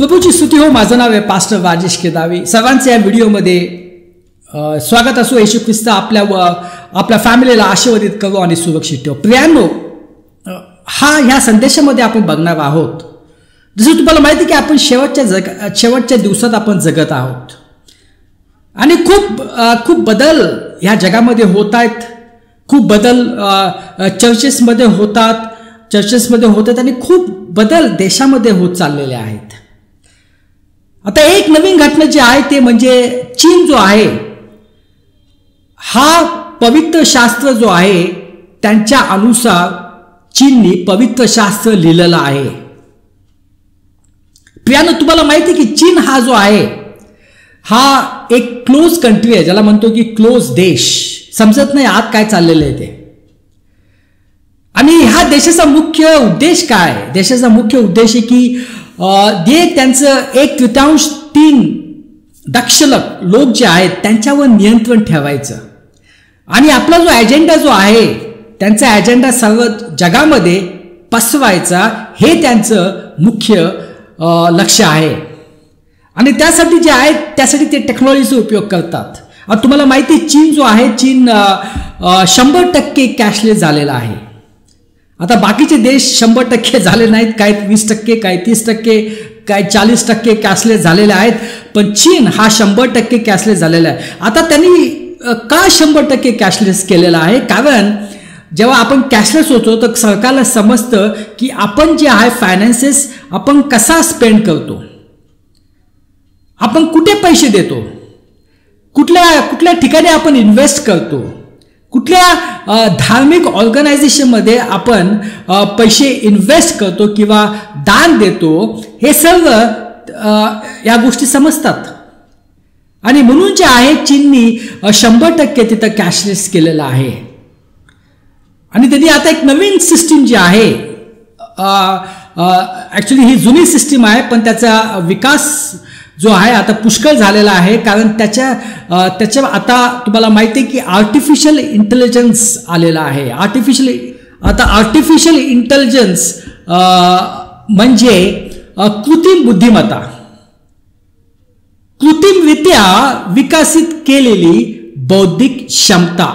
प्रभूची स्तुती हो. माझं नाव आहे पास्टर राजेश केदावी. सर्वांचे या व्हिडिओमध्ये स्वागत असो. येशू ख्रिस्त आपल्या फॅमिलीला आशीर्वादित करू आणि सुरक्षित ठेवू. प्रियांनो, ह्या संदेशामध्ये आपण बघणार आहोत, जसं तुम्हाला माहिती की आपण शेवटच्या दिवसात आपण जगत आहोत आणि खूप बदल ह्या जगामध्ये होत आहेत. खूप बदल चर्चेसमध्ये होतात आणि खूप बदल देशामध्ये होत चाललेले आहेत. आता एक नवीन घटना जी आहे ते म्हणजे चीन जो आहे, हा पवित्र शास्त्र जो आहे त्यांच्या अनुसार चीननी पवित्र शास्त्र लिहिलेलं आहे. प्रियानो, तुम्हाला माहिती की चीन हा जो आहे हा एक क्लोज कंट्री आहे, ज्याला म्हणतो की क्लोज देश. समजत नाही आत काय चाललेलं आहे ते. आणि ह्या देशाचा मुख्य उद्देश काय? देशाचा मुख्य उद्देश आहे की त्यांचं 1/3 दशलक्ष लोक जे आहेत त्यांच्यावर नियंत्रण ठेवायचं. आणि आपला जो अजेंडा जो आहे, त्यांचा अजेंडा सर्व जगामध्ये पसरवायचा, हे त्यांचं मुख्य लक्ष्य आहे. आणि त्यासाठी जे आहे त्यासाठी ते टेक्नॉलॉजीचा उपयोग करतात. आता तुम्हाला माहिती आहे चीन जो आहे, चीन 100% कॅशलेस झालेला आहे. आता बाकीचे देश 100% झाले नाहीत, काही 20%, काही 30%, काही 40% कॅशलेस झालेले आहेत, पण चीन हा 100% कॅशलेस झालेला आहे. आता त्यांनी का 100% कॅशलेस केलेला आहे? कारण जेव्हा आपण कॅशलेस होतो तर सरकारला समजतं की आपण जे आहे फायनान्सेस आपण कसा स्पेंड करतो, आपण कुठे पैसे देतो, कुठल्या ठिकाणी आपण इन्व्हेस्ट करतो, कुठल्या धार्मिक ऑर्गनायझेशनमध्ये आपण पैसे इन्व्हेस्ट करतो किंवा दान देतो, हे सर्व या गोष्टी समजतात. आणि म्हणून जे आहे चीननी 100% तिथं कॅशलेस केलेलं आहे. आणि त्यांनी आता एक नवीन सिस्टीम जी आहे, ॲक्च्युली ही जुनी सिस्टीम आहे, पण त्याचा विकास जो आहे आता पुष्कळ झालेला आहे. कारण त्याच्या आता तुम्हाला माहिती आहे की आर्टिफिशियल इंटेलिजन्स आलेला आहे. आर्टिफिशियल इंटेलिजन्स म्हणजे कृत्रिम बुद्धिमत्ता, कृत्रिमरित्या विकसित केलेली बौद्धिक क्षमता,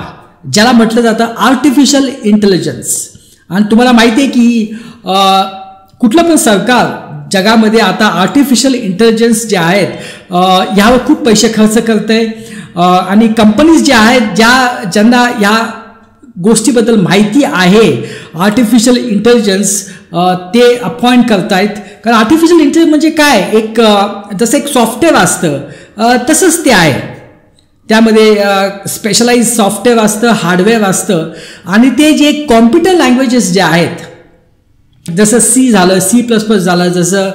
ज्याला म्हटलं जातं आर्टिफिशियल इंटेलिजन्स. आणि तुम्हाला माहिती आहे की कुठलं पण सरकार जगामध्ये आता आर्टिफिशियल इंटेलिजन्स जे आहेत ह्यावर खूप पैसे खर्च करते. आणि कंपनीज ज्या आहेत ज्यांना या गोष्टीबद्दल माहिती आहे आर्टिफिशियल इंटेलिजन्स, ते अपॉइंट करतायत. कारण आर्टिफिशियल इंटेलिजन्स म्हणजे काय, जसं एक सॉफ्टवेअर असतं तसंच ते आहे. त्यामध्ये स्पेशलाइज सॉफ्टवेअर असतं, हार्डवेअर असतं. आणि ते जे कॉम्प्युटर लँग्वेजेस जे आहेत, जसं C झालं, C++ झालं, जसं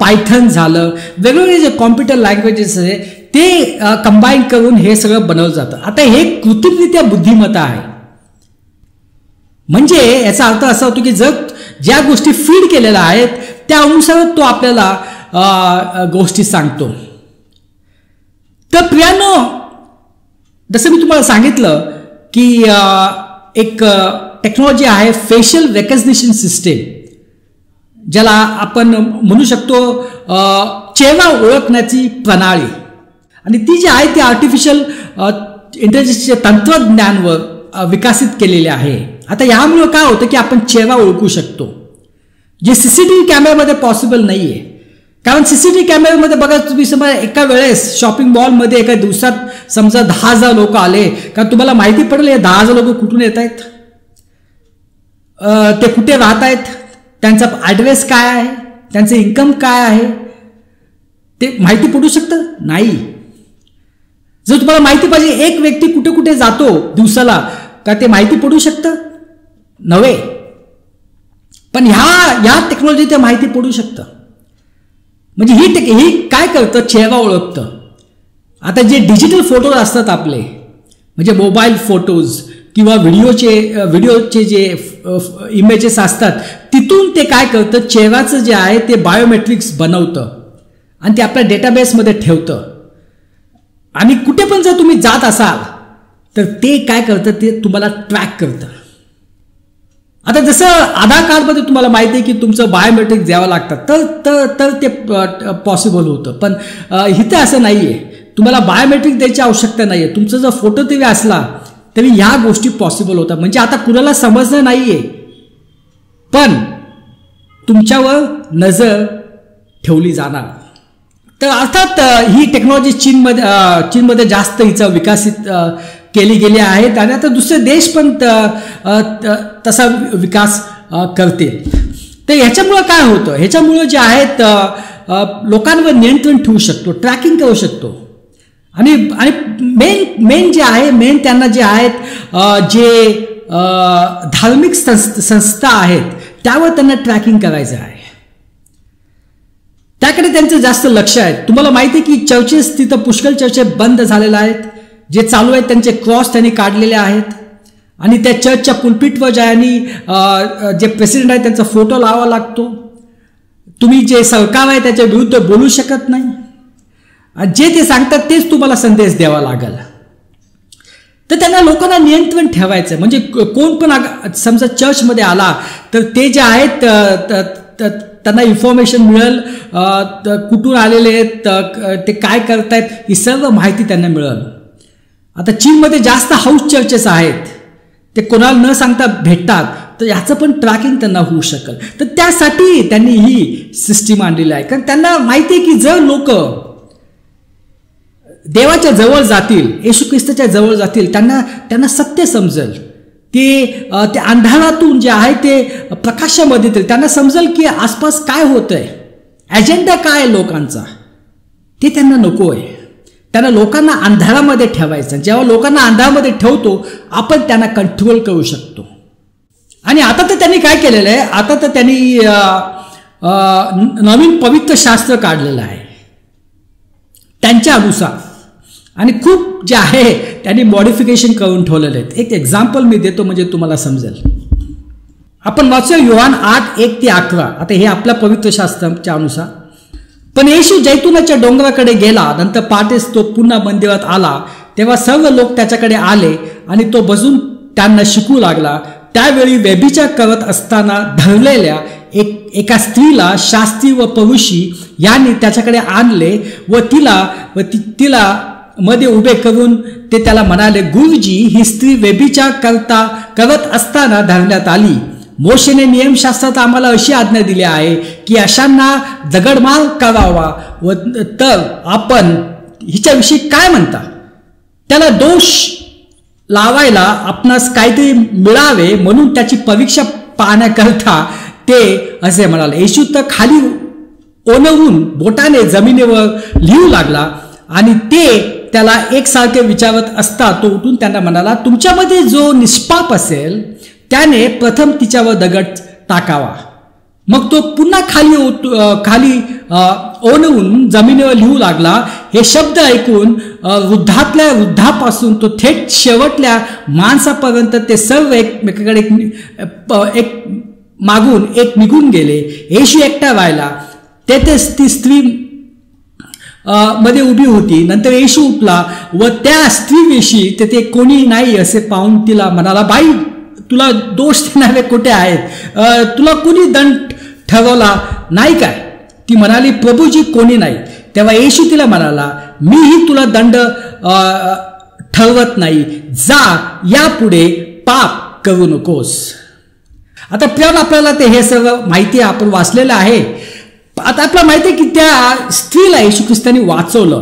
पायथन झालं, वेगवेगळे जे कॉम्प्युटर लँग्वेजेस आहे ते कंबाईन करून हे सगळं बनवलं जातं. आता हे कृत्रिमरित्या बुद्धिमत्ता आहे. म्हणजे याचा अर्थ असा होतो की जर ज्या गोष्टी फीड केलेल्या आहेत त्यानुसार तो आपल्याला गोष्टी सांगतो. तर प्रियांनो, जसं मी तुम्हाला सांगितलं की एक टेक्नॉलॉजी आहे फेशियल रेकग्निशन सिस्टीम, ज्याला आपण म्हणू शकतो चेहरा ओळखण्याची प्रणाली. आणि ती जी आहे ती आर्टिफिशियल इंटेलिजन्सच्या तंत्रज्ञानावर विकसित केलेली आहे. आता यामुळे काय होतं की आपण चेहरा ओळखू शकतो, जे CCTV कॅमेऱ्यामध्ये पॉसिबल नाही आहे. कारण CCTV कॅमेऱ्यामध्ये बघा तुम्ही, समजा एका वेळेस शॉपिंग मॉलमध्ये एका दिवसात समजा 10,000 लोक आले, कारण तुम्हाला माहिती पडेल हे 10,000 लोक कुठून येत आहेत, ते कुठे राहत आहेत, त्यांचा ॲड्रेस काय आहे, त्यांचं इन्कम काय आहे, ते माहिती पडू शकतं नाही. जर तुम्हाला माहिती पाहिजे एक व्यक्ती कुठे कुठे जातो दिवसाला, का ते माहिती पडू शकतं नव्हे. पण ह्या टेक्नॉलॉजी ते माहिती पडू शकतं. म्हणजे ही काय करतं, चेहरा ओळखतं. आता जे डिजिटल फोटोज असतात आपले, म्हणजे मोबाईल फोटोज किंवा व्हिडिओचे जे इमेजेस असतात, तिथून ते काय करतं, चेहऱ्याचं जे आहे ते बायोमेट्रिक्स बनवतं आणि ते आपल्या डेटाबेसमध्ये ठेवतं. आणि कुठे पण जर तुम्ही जात असाल तर ते काय करतं, ते तुम्हाला ट्रॅक करतं. आता जसं आधार कार्डमध्ये तुम्हाला माहिती आहे की तुमचं बायोमेट्रिक द्यावं लागतं तर ते पॉसिबल होतं, पण इथं असं नाही आहे. तुम्हाला बायोमेट्रिक द्यायची आवश्यकता नाही आहे. तुमचा जर फोटो तरी असला तरी ह्या गोष्टी पॉसिबल होतात. म्हणजे आता कुणाला समजलं नाही आहे, पण तुमच्यावर नजर ठेवली जाणार. तर अर्थात ही टेक्नॉलॉजी चीनमध्ये जास्त हिचा विकसित केली गेली आहेत आणि आता दुसरे देश पण तसा विकास करतील. तर ह्याच्यामुळं काय होतं, ह्याच्यामुळं जे आहेत लोकांवर नियंत्रण ठेवू शकतो, ट्रॅकिंग करू शकतो. आणि मेन जे आहे, मेन त्यांना जे आहेत जे धार्मिक संस्था आहेत त्यावर त्यांना ट्रॅकिंग करायचं आहे, त्याकडे त्यांचं जास्त लक्ष आहे. तुम्हाला माहिती आहे की चर्चेस तिथं पुष्कळ चर्चेस बंद झालेल्या आहेत. जे चालू आहेत त्यांचे क्रॉस त्यांनी काढलेले आहेत आणि त्या चर्चच्या पुलपिटवर जे प्रेसिडेंट आहे त्यांचा फोटो लावावा लागतो. तुम्ही जे सरकार आहे त्याच्या विरुद्ध बोलू शकत नाही. जे ते सांगतात तेच तुम्हाला संदेश द्यावा लागेल. तर त्यांना लोकांना नियंत्रण ठेवायचं. म्हणजे कोण पण समजा चर्चमध्ये आला तर ते जे आहेत त्यांना इन्फॉर्मेशन मिळेल, कुठून आलेले आहेत, ते काय करतायत, ही सर्व माहिती त्यांना मिळेल. आता चीनमध्ये जास्त हाऊस चर्चेस आहेत, ते कोणाला न सांगता भेटतात, तर याचं पण ट्रॅकिंग त्यांना होऊ शकेल. तर त्यासाठी त्यांनी ही सिस्टीम आणलेली आहे, कारण त्यांना माहिती आहे की जर लोक देवाच्या जवळ जातील, येशू ख्रिस्ताच्या जवळ जातील, त्यांना सत्य समजेल, ते अंधारातून जे आहे ते प्रकाशामध्ये येतील, त्यांना समजेल की आसपास काय होतंय, अजेंडा काय आहे लोकांचा, ते त्यांना नको आहे. त्यांना लोकांना अंधारामध्ये ठेवायचं. जेव्हा लोकांना अंधारामध्ये ठेवतो आपण त्यांना कंट्रोल करू शकतो. आणि आता तर त्यांनी काय केलेलं आहे, आता तर त्यांनी नवीन पवित्र शास्त्र काढलेलं आहे त्यांच्या अनुसार, आणि खूप जे आहे त्यांनी मॉडिफिकेशन करून ठेवलेले आहेत. एक एक्झाम्पल मी देतो म्हणजे तुम्हाला समजेल. आपण वाचूया योहान 8:1-11. आता हे आपल्या पवित्र शास्त्राच्या अनुसार. पण येशू जैतुनाच्या डोंगराकडे गेला, नंतर पहाटेस तो पुन्हा मंदिरात आला. तेव्हा सर्व लोक त्याच्याकडे आले आणि तो बसून त्यांना शिकवू लागला. त्यावेळी व्यभिचार करत असताना धरलेल्या एका स्त्रीला शास्त्री व परुषी यांनी त्याच्याकडे आणले व तिला मध्ये उभे करून ते त्याला म्हणाले, गुरुजी, ही स्त्री व्यभिचार करत असताना धरण्यात आली. मोशेने नियमशास्त्रात आम्हाला अशी आज्ञा दिली आहे की अशांना दगडमार करावा. व तर आपण हिच्याविषयी काय म्हणता? त्याला दोष लावायला आपणास काहीतरी मिळावे म्हणून त्याची परीक्षा पाहण्याकरता ते असे म्हणाले. येशू तर खाली ओनवून बोटाने जमिनीवर लिहू लागला आणि ते त्याला एकसारखे विचारत असता तो उठून त्यांना म्हणाला, तुमच्यामध्ये जो निष्पाप असेल त्याने प्रथम तिच्यावर दगड टाकावा. मग तो पुन्हा खाली ओनवून जमिनीवर लिहू लागला. हे शब्द ऐकून वृद्धातल्या वृद्धापासून तो थेट शेवटल्या माणसापर्यंत ते सर्व एकमेकाकडे एक मागून एक निघून गेले. येशू एकटा राहिला. तेथेच ती स्त्री मध्ये उभी होती. नंतर येशू उठला व त्या स्त्रीविषयी तेथे कोणी नाही असे पाहून तिला म्हणाला, बाई, तुला दोष देणारे कुठे आहेत? तुला कोणी दंड ठरवला नाही काय? ती म्हणाली, प्रभूजी, कोणी नाही. तेव्हा येशू तिला म्हणाला, मीही तुला दंड ठरवत नाही. जा, यापुढे पाप करू नकोस. आता आपल्याला ते हे सर्व माहिती आपण वाचलेलं आहे. आता आपल्याला माहिती आहे की त्या स्त्रीला येशू ख्रिस्ताने वाचवलं.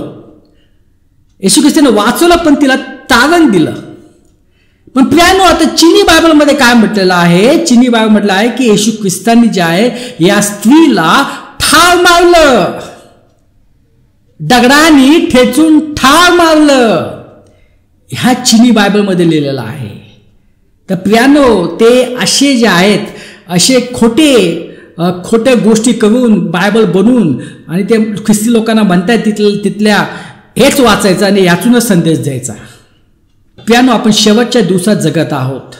येशू ख्रिस्ताने वाचवलं पण तिला तारण दिलं. पण प्रियानो, आता चिनी बायबलमध्ये काय म्हटलेलं आहे? चिनी बायबल म्हटलं आहे की येशू ख्रिस्तांनी जे आहे या स्त्रीला ठार मारलं, दगडाने ठेचून ठार मारलं. ह्या चिनी बायबलमध्ये लिहिलेलं आहे. तर प्रियानो, ते असे जे आहेत, असे खोटे गोष्टी करून बायबल बनवून आणि ते ख्रिस्ती लोकांना म्हणतायत तिथल्या हेच वाचायचं आणि यातूनच संदेश द्यायचा. प्रियानो, आपण शेवटच्या दिवसात जगत आहोत.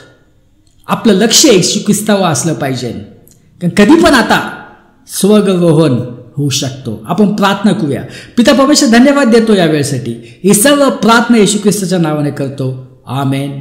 आपलं लक्ष येशू ख्रिस्तावर असलं पाहिजे, कारण कधी पण आता स्वर्गरोहण होऊ शकतो. आपण प्रार्थना करूया. पिता परमेश्वर, धन्यवाद देतो या वेळेसाठी. ही सर्व प्रार्थना येशू ख्रिस्ताच्या नावाने करतो. आमेन.